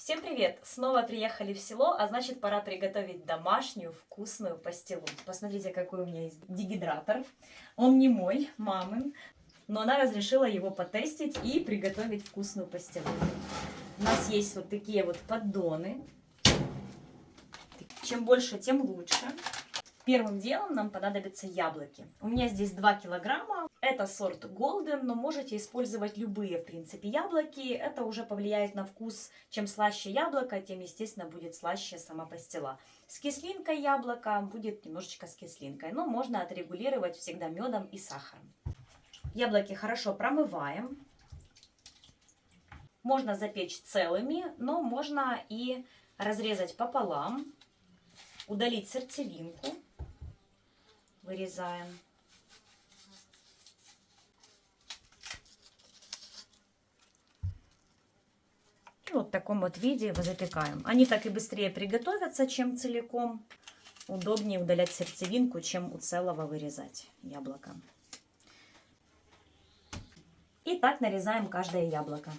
Всем привет! Снова приехали в село, а значит пора приготовить домашнюю вкусную пастилу. Посмотрите, какой у меня есть дегидратор. Он не мой, мамин, но она разрешила его потестить и приготовить вкусную пастилу. У нас есть вот такие вот поддоны. Чем больше, тем лучше. Первым делом нам понадобятся яблоки. У меня здесь 2 килограмма. Это сорт Golden, но можете использовать любые, в принципе, яблоки. Это уже повлияет на вкус. Чем слаще яблоко, тем, естественно, будет слаще сама пастила. С кислинкой яблоко будет немножечко с кислинкой, но можно отрегулировать всегда медом и сахаром. Яблоки хорошо промываем. Можно запечь целыми, но можно и разрезать пополам, удалить сердцевинку. Вырезаем. И вот в таком вот виде запекаем. Они так и быстрее приготовятся, чем целиком. Удобнее удалять сердцевинку, чем у целого вырезать яблоко. И так нарезаем каждое яблоко.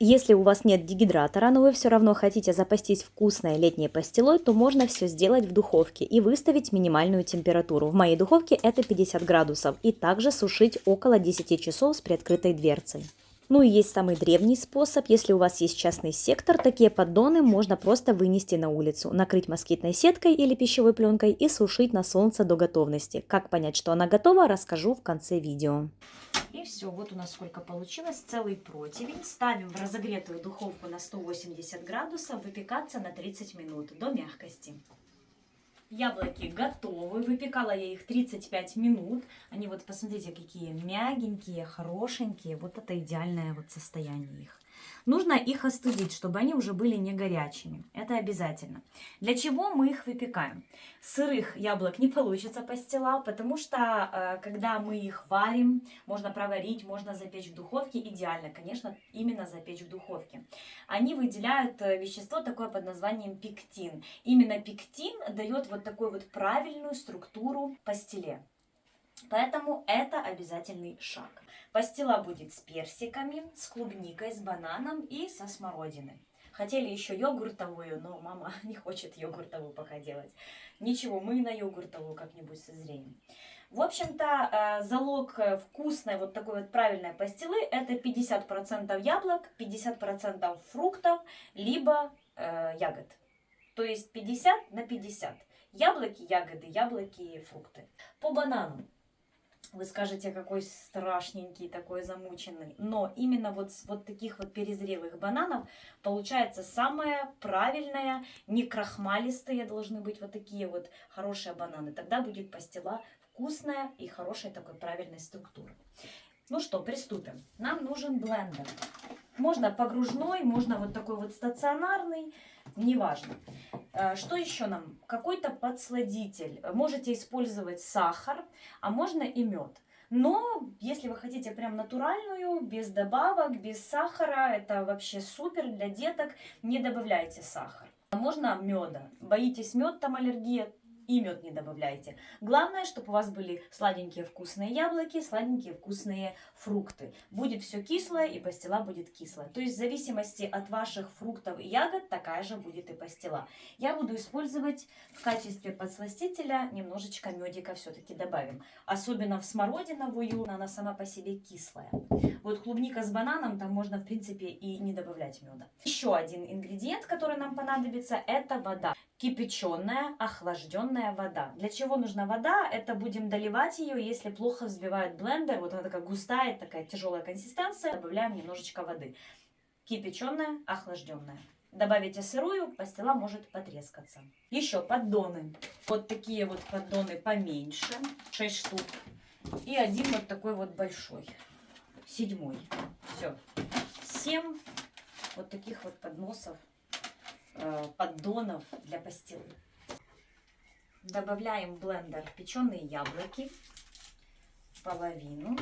Если у вас нет дегидратора, но вы все равно хотите запастись вкусной летней пастилой, то можно все сделать в духовке и выставить минимальную температуру. В моей духовке это 50 градусов. И также сушить около 10 часов с приоткрытой дверцей. Ну и есть самый древний способ. Если у вас есть частный сектор, такие поддоны можно просто вынести на улицу, накрыть москитной сеткой или пищевой пленкой и сушить на солнце до готовности. Как понять, что она готова, расскажу в конце видео. И все, вот у нас сколько получилось. Целый противень. Ставим в разогретую духовку на 180 градусов выпекаться на 30 минут до мягкости. Яблоки готовы. Выпекала я их 35 минут. Они вот, посмотрите, какие мягенькие, хорошенькие. Вот это идеальное вот состояние их. Нужно их остудить, чтобы они уже были не горячими. Это обязательно. Для чего мы их выпекаем? Сырых яблок не получится пастила, потому что когда мы их варим, можно проварить, можно запечь в духовке. Идеально, конечно, именно запечь в духовке. Они выделяют вещество такое под названием пектин. Именно пектин дает вот такую вот правильную структуру пастиле. Поэтому это обязательный шаг. Пастила будет с персиками, с клубникой, с бананом и со смородиной. Хотели еще йогуртовую, но мама не хочет йогуртовую пока делать. Ничего, мы на йогуртовую как-нибудь созреем. В общем-то, залог вкусной вот такой вот правильной пастилы — это 50% яблок, 50% фруктов, либо ягод. То есть 50 на 50. Яблоки, ягоды, яблоки, фрукты. По банану. Вы скажете, какой страшненький, такой замученный. Но именно вот с вот таких вот перезрелых бананов получается самое правильное, не крахмалистые должны быть вот такие вот хорошие бананы. Тогда будет пастила вкусная и хорошей такой правильной структуры. Ну что, приступим. Нам нужен блендер. Можно погружной, можно вот такой вот стационарный, неважно. Что еще нам? Какой-то подсладитель. Можете использовать сахар, а можно и мед. Но если вы хотите прям натуральную, без добавок, без сахара, это вообще супер для деток, не добавляйте сахар. Можно меда. Боитесь мед, там аллергия? И мед не добавляйте. Главное, чтобы у вас были сладенькие вкусные яблоки, сладенькие вкусные фрукты. Будет все кислое, и пастила будет кислая. То есть в зависимости от ваших фруктов и ягод такая же будет и пастила. Я буду использовать в качестве подсластителя немножечко медика все-таки добавим. Особенно в смородиновую, она сама по себе кислая. Вот клубника с бананом, там можно в принципе и не добавлять меда. Еще один ингредиент, который нам понадобится, это вода. Кипяченая, охлажденная вода. Для чего нужна вода? Это будем доливать ее, если плохо взбивает блендер. Вот она такая густая, такая тяжелая консистенция. Добавляем немножечко воды. Кипяченая, охлажденная. Добавите сырую, пастила может потрескаться. Еще поддоны. Вот такие вот поддоны поменьше. 6 штук. И один вот такой вот большой. 7. Все. 7 вот таких вот подносов. Поддонов для пастилы. Добавляем в блендер печеные яблоки, половину.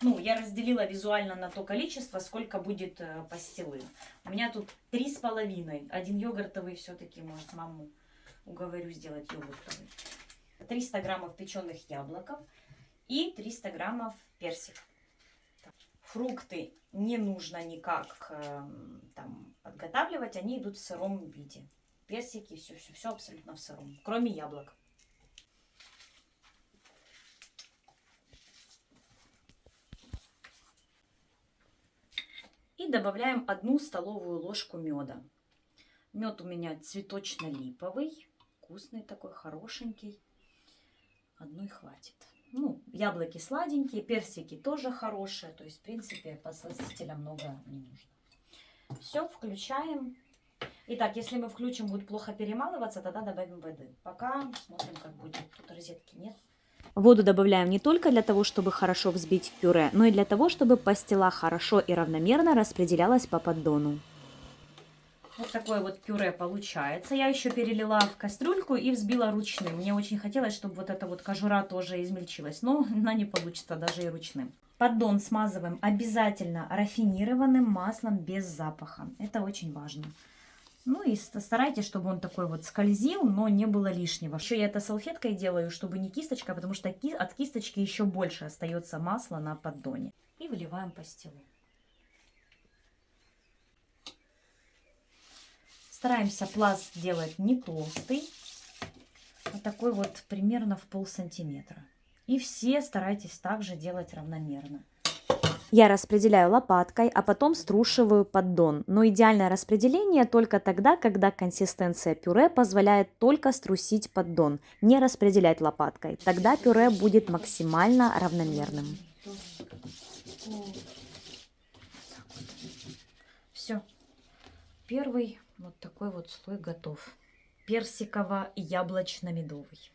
Ну, я разделила визуально на то количество, сколько будет пастилы. У меня тут 3,5. Один йогуртовый все-таки, может, маму уговорю сделать йогуртовый. 300 граммов печеных яблоков и 300 граммов персиков. фрукты не нужно никак там подготавливать, они идут в сыром виде. Персики, все абсолютно в сыром, кроме яблок. И добавляем 1 столовую ложку меда. Мед у меня цветочно-липовый, вкусный такой, хорошенький. Одной хватит. Ну, яблоки сладенькие, персики тоже хорошие. То есть, в принципе, подсластителя много не нужно. Все, включаем. Итак, если мы включим, будет плохо перемалываться, тогда добавим воды. Пока смотрим, как будет. Тут розетки нет. Воду добавляем не только для того, чтобы хорошо взбить в пюре, но и для того, чтобы пастила хорошо и равномерно распределялась по поддону. Вот такое вот пюре получается. Я еще перелила в кастрюльку и взбила ручным. Мне очень хотелось, чтобы вот эта вот кожура тоже измельчилась, но она не получится даже и ручным. Поддон смазываем обязательно рафинированным маслом без запаха. Это очень важно. Ну и старайтесь, чтобы он такой вот скользил, но не было лишнего. Еще я это салфеткой делаю, чтобы не кисточка, потому что от кисточки еще больше остается масла на поддоне. И выливаем пастилу. Стараемся пласт делать не толстый, а такой вот примерно в полсантиметра. И все старайтесь также делать равномерно. Я распределяю лопаткой, а потом струшиваю поддон. Но идеальное распределение только тогда, когда консистенция пюре позволяет только струсить поддон, не распределять лопаткой. Тогда пюре будет максимально равномерным. Все. Первый вот такой вот слой готов. Персиково-яблочно-медовый.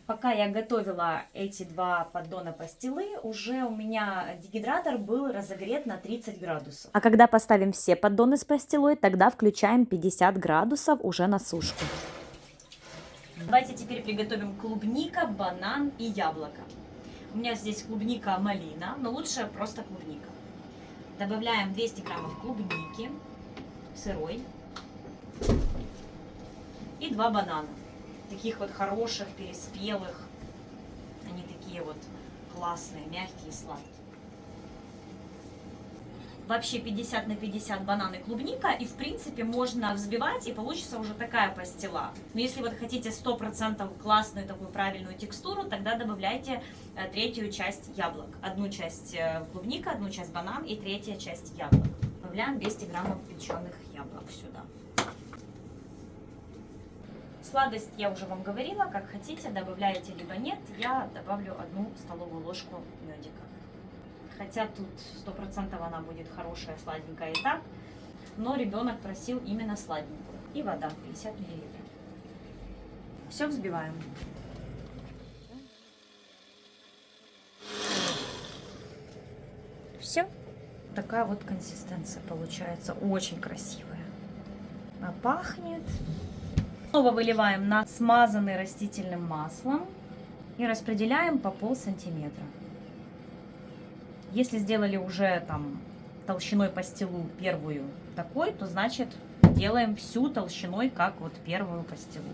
Пока я готовила эти 2 поддона пастилы, уже у меня дегидратор был разогрет на 30 градусов. А когда поставим все поддоны с пастилой, тогда включаем 50 градусов уже на сушку. Давайте теперь приготовим клубника, банан и яблоко. У меня здесь клубника малина, но лучше просто клубника. Добавляем 200 граммов клубники сырой и 2 банана. Таких вот хороших, переспелых. Они такие вот классные, мягкие, сладкие. Вообще 50 на 50 банан и клубника. И в принципе можно взбивать, и получится уже такая пастила. Но если вот хотите 100% классную такую правильную текстуру, тогда добавляйте 3-ю часть яблок. 1 часть клубника, 1 часть банан и 3-я часть яблок. Добавляем 200 граммов печеных яблок сюда. Сладость я уже вам говорила, как хотите, добавляете либо нет. Я добавлю 1 столовую ложку медика. Хотя тут 100% она будет хорошая, сладенькая и так. Но ребенок просил именно сладенькую. И вода 50 мл. Все взбиваем. Все. Такая вот консистенция получается. Очень красивая. А пахнет... Снова выливаем на смазанный растительным маслом и распределяем по полсантиметра. Если сделали уже там толщиной пастилу первую такой, то значит делаем всю толщиной, как вот первую пастилу.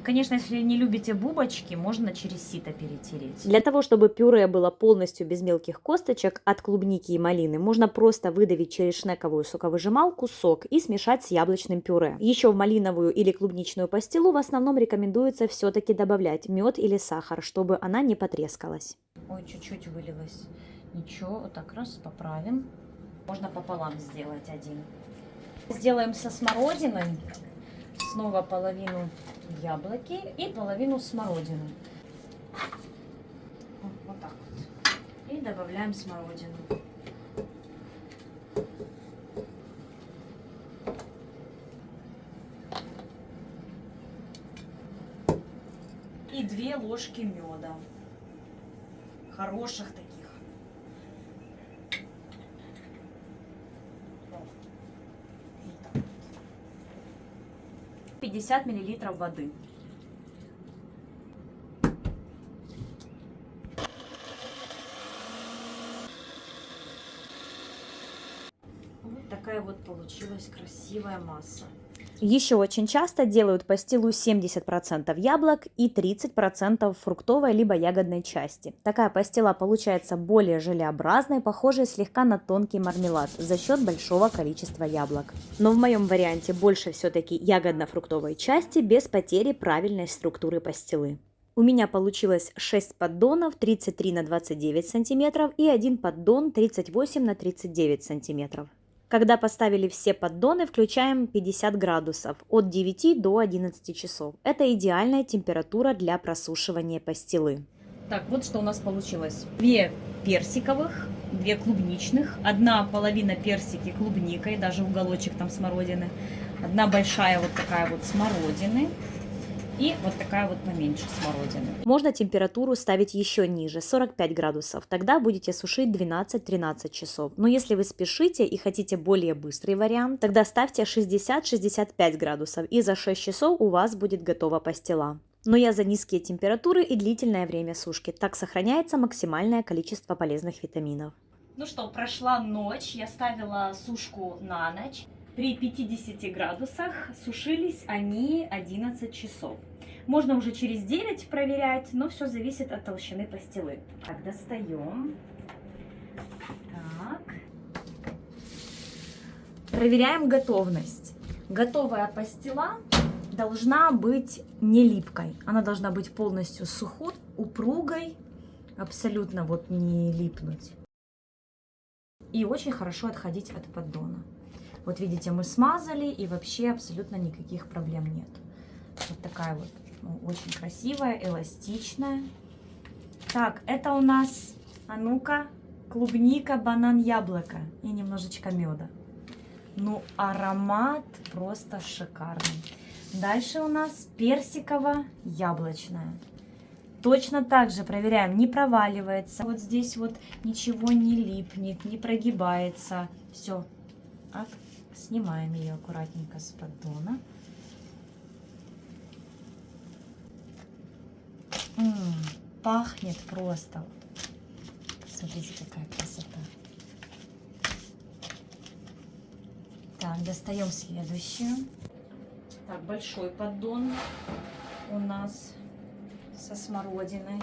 Конечно, если не любите бубочки, можно через сито перетереть. Для того, чтобы пюре было полностью без мелких косточек от клубники и малины, можно просто выдавить через шнековую соковыжималку сок и смешать с яблочным пюре. Еще в малиновую или клубничную пастилу в основном рекомендуется все-таки добавлять мед или сахар, чтобы она не потрескалась. Ой, чуть-чуть вылилось. Ничего, вот так раз поправим. Можно пополам сделать один. Сделаем со смородиной. Снова половину яблоки и половину смородины. Вот так вот. И добавляем смородину. И 2 ложки меда. Хороших таких. 50 мл воды. Вот такая вот получилась красивая масса. Еще очень часто делают пастилу 70% яблок и 30% фруктовой либо ягодной части. Такая пастила получается более желеобразной, похожей слегка на тонкий мармелад за счет большого количества яблок. Но в моем варианте больше все-таки ягодно-фруктовой части без потери правильной структуры пастилы. У меня получилось 6 поддонов 33 на 29 сантиметров и один поддон 38 на 39 сантиметров. Когда поставили все поддоны, включаем 50 градусов от 9 до 11 часов. Это идеальная температура для просушивания пастилы. Так, вот что у нас получилось. 2 персиковых, 2 клубничных, одна половина персики клубникой, даже уголочек там смородины, одна большая вот такая вот смородины. И вот такая вот поменьше смородины. Можно температуру ставить еще ниже, 45 градусов. Тогда будете сушить 12-13 часов. Но если вы спешите и хотите более быстрый вариант, тогда ставьте 60-65 градусов. И за 6 часов у вас будет готова пастила. Но я за низкие температуры и длительное время сушки. Так сохраняется максимальное количество полезных витаминов. Ну что, прошла ночь. Я ставила сушку на ночь. При 50 градусах сушились они 11 часов. Можно уже через 9 проверять, но все зависит от толщины пастилы. Так, достаем. Так. Проверяем готовность. Готовая пастила должна быть не липкой. Она должна быть полностью сухой, упругой, абсолютно вот не липнуть. И очень хорошо отходить от поддона. Вот видите, мы смазали, и вообще абсолютно никаких проблем нет. Вот такая вот, очень красивая, эластичная. Так, это у нас, а ну-ка, клубника, банан, яблоко и немножечко меда. Ну, аромат просто шикарный. Дальше у нас персиково-яблочная. Точно так же проверяем, не проваливается. Вот здесь вот ничего не липнет, не прогибается. Все. Снимаем ее аккуратненько с поддона. Пахнет просто. Смотрите, какая красота. Так, достаем следующую. Так, большой поддон у нас со смородиной.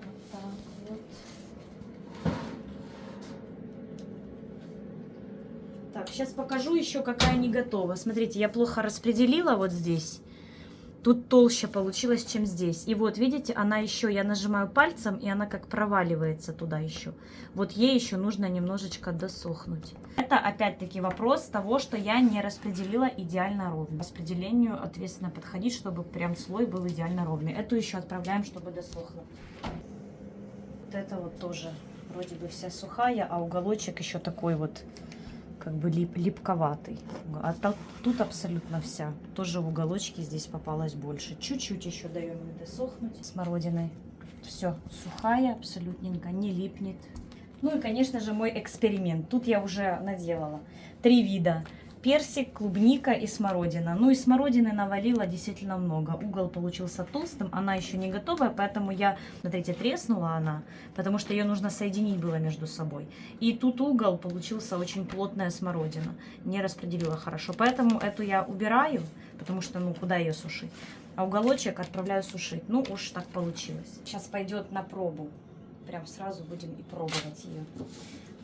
Вот так вот. Так, сейчас покажу еще, какая не готова. Смотрите, я плохо распределила вот здесь. Тут толще получилось, чем здесь. И вот, видите, она еще, я нажимаю пальцем, и она как проваливается туда еще. Вот ей еще нужно немножечко досохнуть. Это опять-таки вопрос того, что я не распределила идеально ровно. К распределению ответственно подходить, чтобы прям слой был идеально ровный. Эту еще отправляем, чтобы досохла. Вот это вот тоже вроде бы вся сухая, а уголочек еще такой вот как бы липковатый. А тут абсолютно вся. Тоже в уголочке здесь попалось больше. Чуть-чуть еще даем ей досохнуть смородиной. Все, сухая абсолютненько, не липнет. Ну и, конечно же, мой эксперимент. Тут я уже наделала 3 вида. Персик, клубника и смородина. Ну и смородины навалила действительно много. Угол получился толстым, она еще не готовая, поэтому я, смотрите, треснула она, потому что ее нужно соединить было между собой. И тут угол получился очень плотная смородина. Не распределила хорошо, поэтому эту я убираю, потому что, ну, куда ее сушить? А уголочек отправляю сушить. Ну, уж так получилось. Сейчас пойдет на пробу. Прям сразу будем и пробовать ее.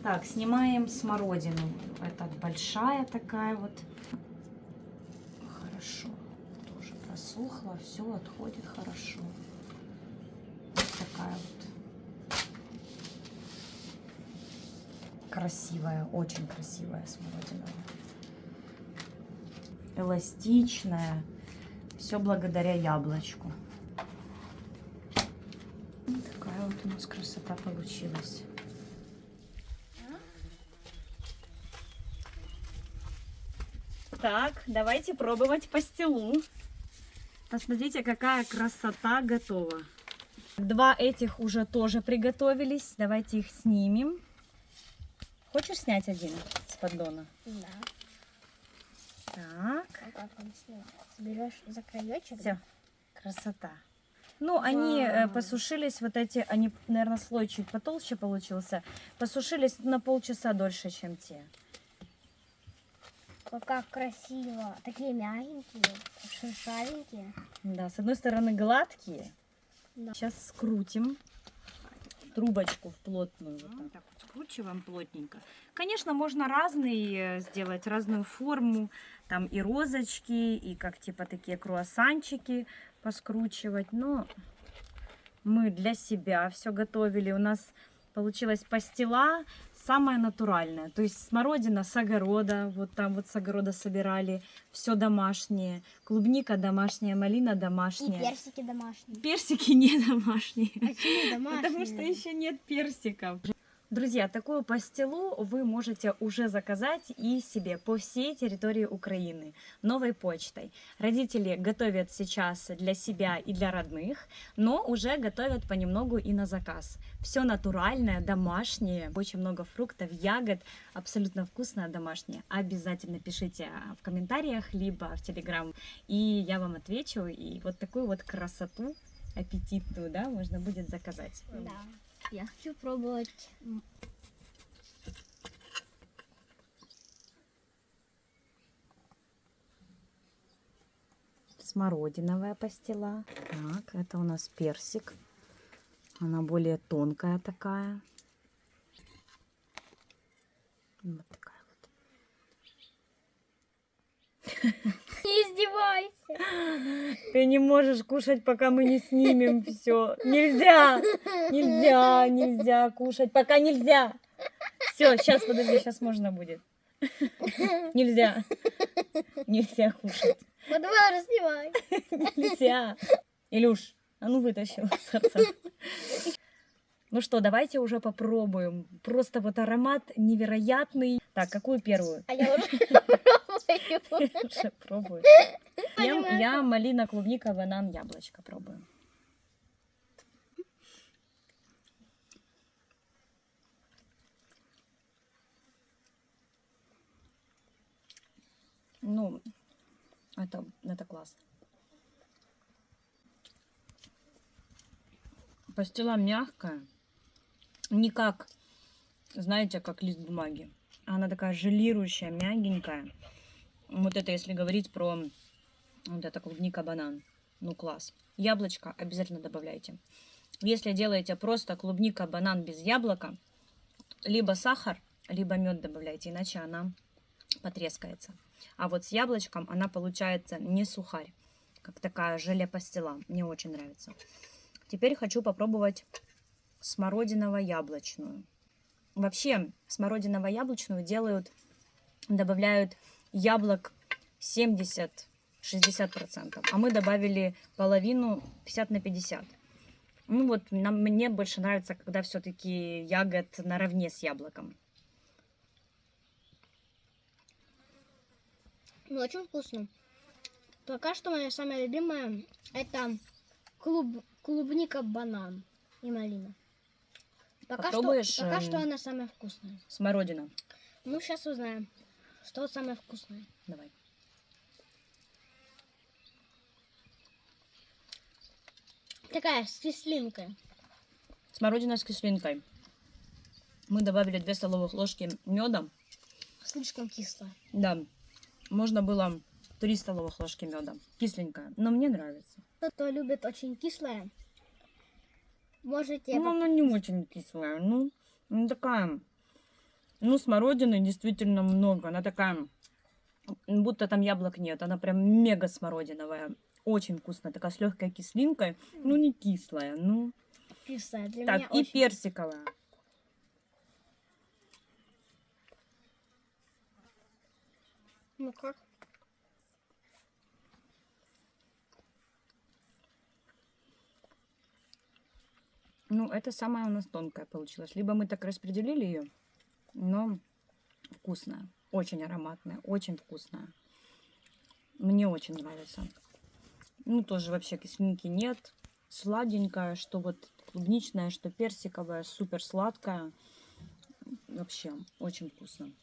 Так, снимаем смородину. Это большая такая вот. Хорошо. Тоже просохла. Все отходит хорошо. Вот такая вот. Красивая, очень красивая смородина. Эластичная. Все благодаря яблочку. Такая вот у нас красота получилась. Так, давайте пробовать пастилу. Посмотрите, какая красота готова. 2 этих уже тоже приготовились. Давайте их снимем. Хочешь снять один с поддона? Да. Так. А как он снимается? Берешь за краечек? Все, красота. Ну, они посушились, вот эти, они, наверное, слой чуть потолще получился. Посушились на полчаса дольше, чем те. Как красиво. Такие мягенькие, шершавенькие. Да, с одной стороны гладкие. Да. Сейчас скрутим трубочку в плотную. Вот так вот скручиваем плотненько. Конечно, можно разные сделать, разную форму. Там и розочки, и как типа такие круассанчики поскручивать. Но мы для себя все готовили. У нас получилась пастила самая натуральная. То есть смородина с огорода. Вот там вот с огорода собирали. Все домашнее. Клубника домашняя, малина И домашняя. персики домашние. Персики не домашние. Почему домашние? Потому что еще нет персиков. Друзья, такую пастилу вы можете уже заказать и себе по всей территории Украины новой почтой. Родители готовят сейчас для себя и для родных, но уже готовят понемногу и на заказ. Все натуральное, домашнее, очень много фруктов, ягод, абсолютно вкусное домашнее. Обязательно пишите в комментариях, либо в Телеграм, и я вам отвечу. И вот такую вот красоту аппетитную, да, можно будет заказать. Да. Я хочу пробовать. Смородиновая пастила. Так, это у нас персик. Она более тонкая такая. Вот такая вот. Не издевайся. Ты не можешь кушать, пока мы не снимем все. Нельзя! Нельзя, нельзя кушать, пока нельзя. Все, сейчас, подожди, сейчас можно будет. Нельзя. Нельзя кушать. Ну давай раздевай. Нельзя. Илюш, а ну вытащи его с отца. Ну что, давайте уже попробуем. Просто вот аромат невероятный. Так, какую первую? А я уже пробую. Уже пробую. Я малина, клубника, банан, яблочко пробую. Ну, это классно. Пастила мягкая. Не как, знаете, как лист бумаги. Она такая желирующая, мягенькая. Вот это если говорить про вот это клубника, банан. Ну, класс. Яблочко обязательно добавляйте. Если делаете просто клубника, банан без яблока, либо сахар, либо мед добавляйте, иначе она потрескается. А вот с яблочком она получается не сухарь, как такая желе-пастила. Мне очень нравится. Теперь хочу попробовать смородиново-яблочную. Вообще смородиново-яблочную добавляют яблок 70-60%, а мы добавили половину 50/50. Ну вот мне больше нравится, когда все-таки ягод наравне с яблоком. Ну, очень вкусно. Пока что моя самая любимая это клубника, банан и малина. Пока что она самая вкусная. Смородина. Ну, сейчас узнаем, что самое вкусное. Давай. Такая с кислинкой. Смородина с кислинкой. Мы добавили 2 столовых ложки меда. Слишком кислая. Да, можно было 3 столовых ложки меда. Кисленькая, но мне нравится. Кто любит очень кислое, можете... Ну, она не очень кислая. Ну, такая... Ну, смородины действительно много. Она такая... Будто там яблок нет. Она прям мега смородиновая. Очень вкусная. Такая с легкой кислинкой. Ну, не кислая. Ну... Кислая. Для так, меня и очень... персиковая. Ну как? Ну, это самая у нас тонкая получилась. Либо мы так распределили ее, но вкусная. Очень ароматная, очень вкусная. Мне очень нравится. Ну, тоже вообще кислинки нет. Сладенькая, что вот клубничная, что персиковая, супер сладкая. Вообще, очень вкусно.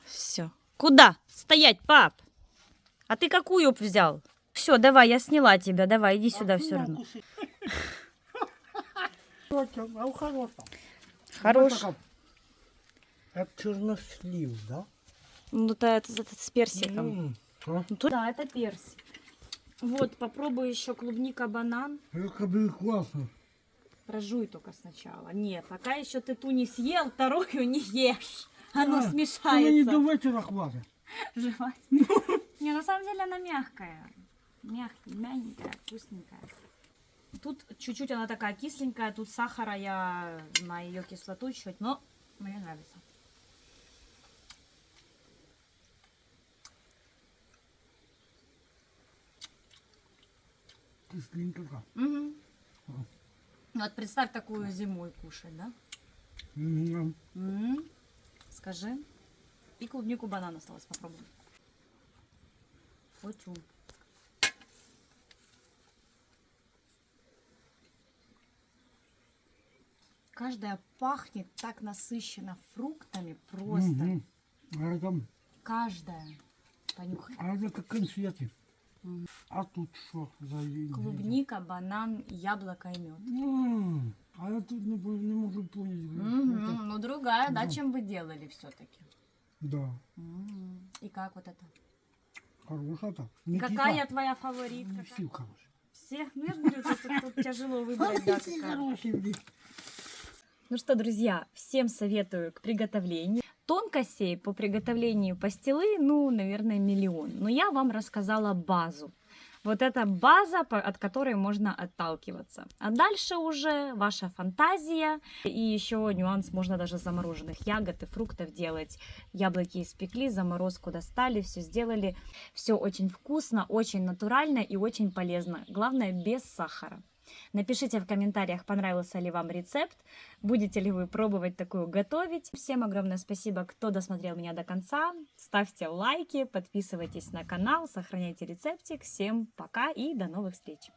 Все. Куда? Стоять, пап! А ты какую взял? Все, давай, я сняла тебя. Давай, иди сюда все равно. А у хорошего. Хорош. Это чернослив, да? Ну, это с персиком. А? Да, это персик. Вот, попробуй еще клубника, банан. Это будет классно. Прожуй только сначала. Нет, пока еще ты ту не съел, вторую не ешь. Оно смешается. Не до вечера хватит. Жевать. Не, на самом деле она мягкая. Мягенькая, вкусненькая. Тут чуть-чуть она такая кисленькая, тут сахара я на ее кислоту чуть, но мне нравится. Кисленько. Угу. Вот представь такую зимой кушать, да? Скажи. И клубнику, банан осталось попробовать. Хочу. Каждая пахнет так насыщенно фруктами просто. А это, Каждая. Понюхай. а это как конфеты. А тут что за Клубника, банан, яблоко и мед. А я тут не могу понять. Ну другая, да, Да. чем вы делали все-таки. Да. И как вот это? Хорошая так. Какая твоя фаворитка? Все хорошие. Все? Ну я же говорю, тут тяжело выбрать, да, Все какая. хорошие, блин. Ну что, друзья, всем советую к приготовлению. Тонкостей по приготовлению пастилы, ну, наверное, миллион. Но я вам рассказала базу. Вот это база, от которой можно отталкиваться. А дальше уже ваша фантазия. И еще нюанс, можно даже замороженных ягод и фруктов делать. Яблоки испекли, заморозку достали, все сделали. Все очень вкусно, очень натурально и очень полезно. Главное, без сахара. Напишите в комментариях, понравился ли вам рецепт, будете ли вы пробовать такую готовить. Всем огромное спасибо, кто досмотрел меня до конца. Ставьте лайки, подписывайтесь на канал, сохраняйте рецептик. Всем пока и до новых встреч!